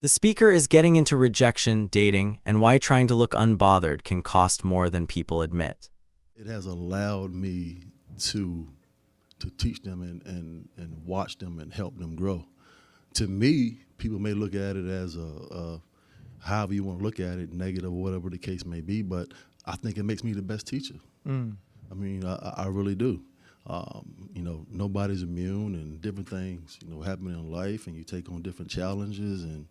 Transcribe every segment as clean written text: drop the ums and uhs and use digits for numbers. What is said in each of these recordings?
The speaker is getting into rejection, dating, and why trying to look unbothered can cost more than people admit. It has allowed me to teach them and watch them and help them grow. To me, people may look at it as a however you want to look at it, negative or whatever the case may be, but I think it makes me the best teacher. I mean, I really do. Nobody's immune, and different things, happen in life, and you take on different challenges, and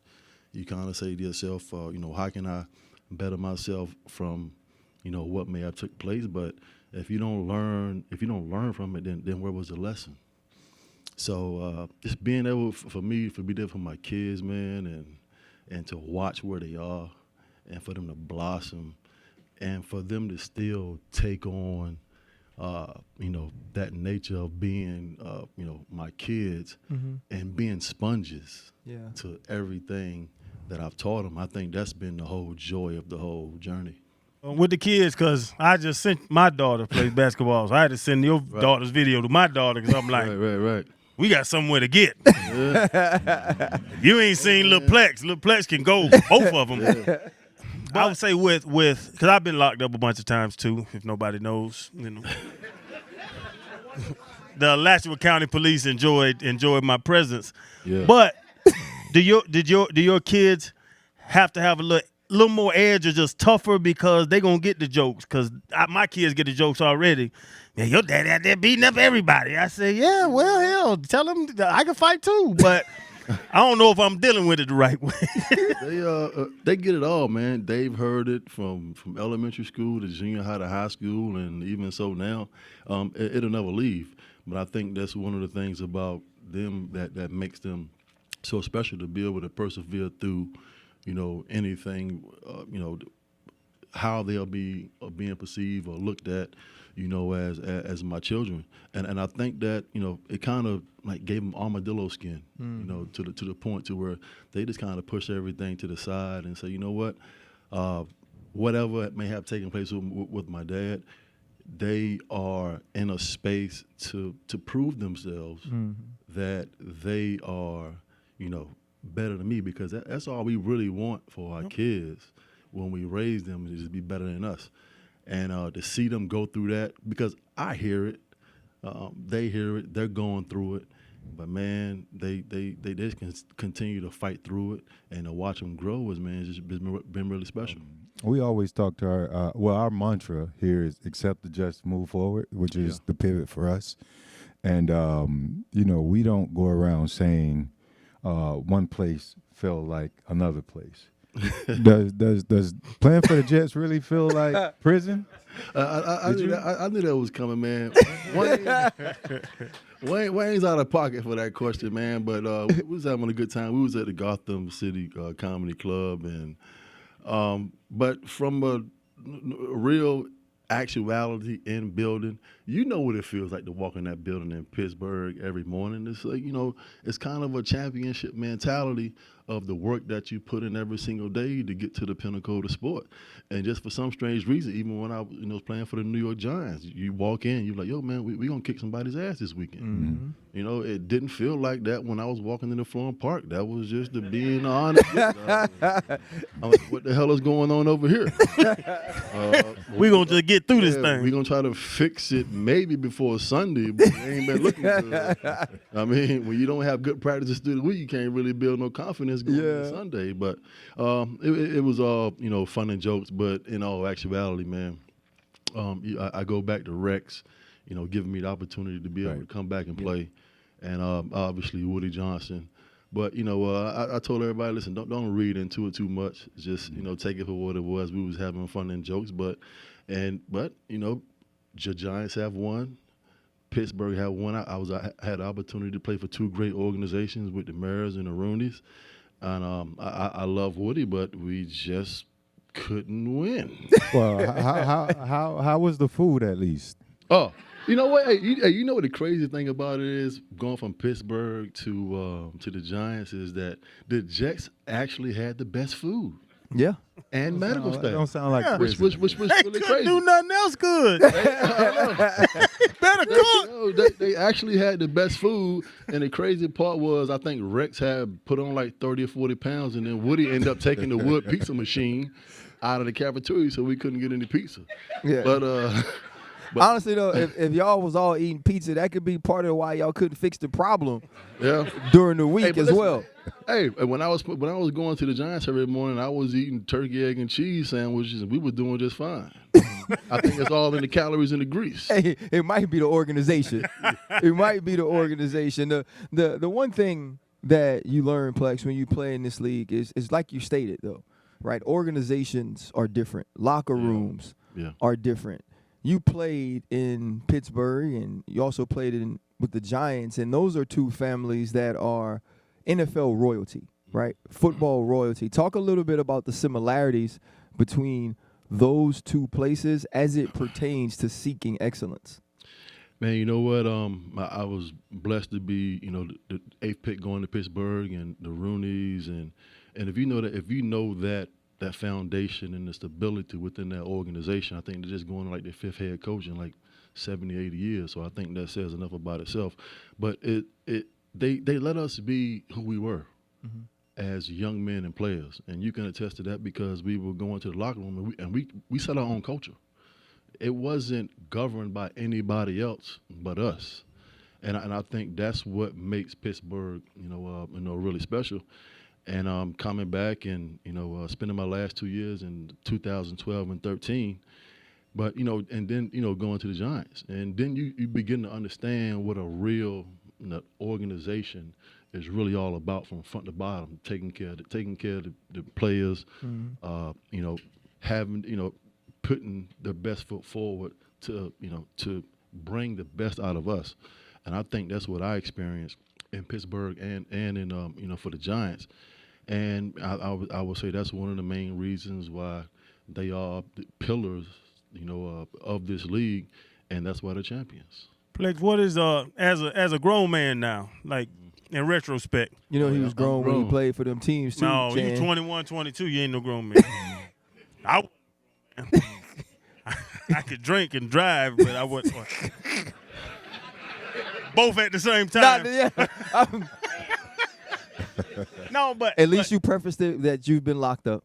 you kind of say to yourself, how can I better myself from, what may have took place? But if you don't learn from it, then where was the lesson? So just being able for me to be there for my kids, man, and to watch where they are, and for them to blossom, and for them to still take on, that nature of being, my kids, and being sponges to everything that I've taught them. I think that's been the whole joy of the whole journey. With the kids, because I just sent my daughter to play basketball, so I had to send your daughter's video to my daughter because I'm like, right. We got somewhere to get. You ain't seen Lil Plex. Lil Plex can go, both of them. But I would say with because I've been locked up a bunch of times too, if nobody knows. The Alachua County Police enjoyed my presence. Yeah. But do your kids have to have a little more edge or just tougher because they gonna get the jokes? Because my kids get the jokes already. Yeah, your daddy out there beating up everybody. I say, yeah, well, hell, tell them I can fight too, but I don't know if I'm dealing with it the right way. They get it all, man. They've heard it from elementary school to junior high to high school, and even so now, it'll never leave. But I think that's one of the things about them that makes them so special, to be able to persevere through, anything, how they'll be being perceived or looked at, as my children. And I think that, it kind of like gave them armadillo skin, to the point to where they just kind of push everything to the side and say, you know what, whatever may have taken place with my dad, they are in a space to prove themselves that they are, better than me, because that's all we really want for our kids when we raise them, is to be better than us. And to see them go through that, because I hear it, they hear it, they're going through it, but man, they just can continue to fight through it, and to watch them grow it's just been really special. We always talk to our mantra here is accept, adjust, move forward, which is the pivot for us. And, we don't go around saying one place felt like another place. Does playing for the Jets really feel like prison? I knew that was coming, man. Wayne's out of pocket for that question, man. But we was having a good time. We was at the Gotham City Comedy Club, and but from a real actuality in building, you know what it feels like to walk in that building in Pittsburgh every morning. It's like, it's kind of a championship mentality of the work that you put in every single day to get to the pinnacle of the sport. And just for some strange reason, even when I was playing for the New York Giants, you walk in, you're like, yo, man, we going to kick somebody's ass this weekend. It didn't feel like that when I was walking in the Florham Park. That was just the being honest. I'm like, what the hell is going on over here? We're going to just get through this thing. We're going to try to fix it maybe before Sunday, but it ain't been looking good. I mean, when you don't have good practices through the week, you can't really build no confidence going into Sunday. But it was all, fun and jokes, but in all actuality, man, I go back to Rex, giving me the opportunity to be able to come back and play, and obviously Woody Johnson. But, I told everybody, listen, don't read into it too much. Just, take it for what it was. We was having fun and jokes, but the Giants have won. Pittsburgh have won. I had the opportunity to play for two great organizations with the Mariners and the Roonies. And I love Woody, but we just couldn't win. Well, how was the food at least? Oh, you know what? Hey, you know what the crazy thing about it is, going from Pittsburgh to the Giants, is that the Jets actually had the best food. Yeah. And medical staff. Don't sound like which was They really couldn't crazy. do nothing else good. better cook. Yo, they actually had the best food, and the crazy part was I think Rex had put on like 30 or 40 pounds, and then Woody ended up taking the wood pizza machine out of the cafeteria, so we couldn't get any pizza. Yeah. But honestly though, if y'all was all eating pizza, that could be part of why y'all couldn't fix the problem yeah. during the week Hey, as listen, well. Hey, when I was going to the Giants every morning, I was eating turkey, egg, and cheese sandwiches, and we were doing just fine. I think it's all in the calories and the grease. Hey, it might be the organization. It might be the organization. The one thing that you learn, Plex, when you play in this league is like you stated though, right? Organizations are different. Locker rooms are different. You played in Pittsburgh, and you also played with the Giants, and those are two families that are NFL royalty, right? Football royalty. Talk a little bit about the similarities between those two places as it pertains to seeking excellence. Man, you know what? I was blessed to be, the 8th pick going to Pittsburgh and the Rooneys, and if you know that foundation and the stability within that organization, I think they're just going like their 5th head coach in like 70, 80 years. So I think that says enough about itself. But they let us be who we were as young men and players, and you can attest to that because we were going to the locker room and we set our own culture. It wasn't governed by anybody else but us, and I think that's what makes Pittsburgh, really special. And coming back and spending my last 2 years in 2012 and 13, but and then going to the Giants, and then you begin to understand what a real organization is really all about from front to bottom, taking care of the players, having putting their best foot forward to bring the best out of us, and I think that's what I experienced in Pittsburgh and in for the Giants. And I would say that's one of the main reasons why they are the pillars, of this league, and that's why they're champions. Plex, what is as a grown man now, like in retrospect? He was grown when he played for them teams too. No, Chan. you 21, 22, you ain't no grown man. I could drink and drive, but I wasn't. Both at the same time. No, but at least you prefaced it that you've been locked up.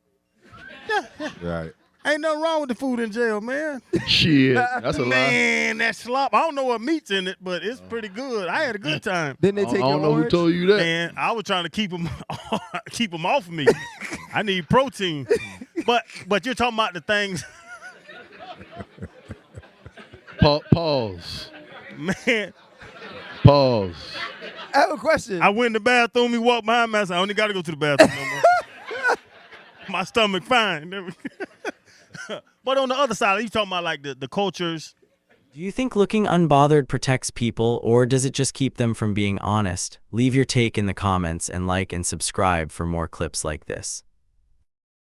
Right. Ain't nothing wrong with the food in jail, man. Shit, that's a lie. Man, that slop. I don't know what meat's in it, but it's pretty good. I had a good time. Didn't they take I your don't know who orange? told you that. Man, I was trying to keep them off of me. I need protein. But you're talking about the things. Pause. Man, Pause. I have a question. I went in the bathroom. He walked behind me. I said, I only got to go to the bathroom no more. My stomach fine. But on the other side, you talking about like the cultures. Do you think looking unbothered protects people, or does it just keep them from being honest? Leave your take in the comments and like and subscribe for more clips like this.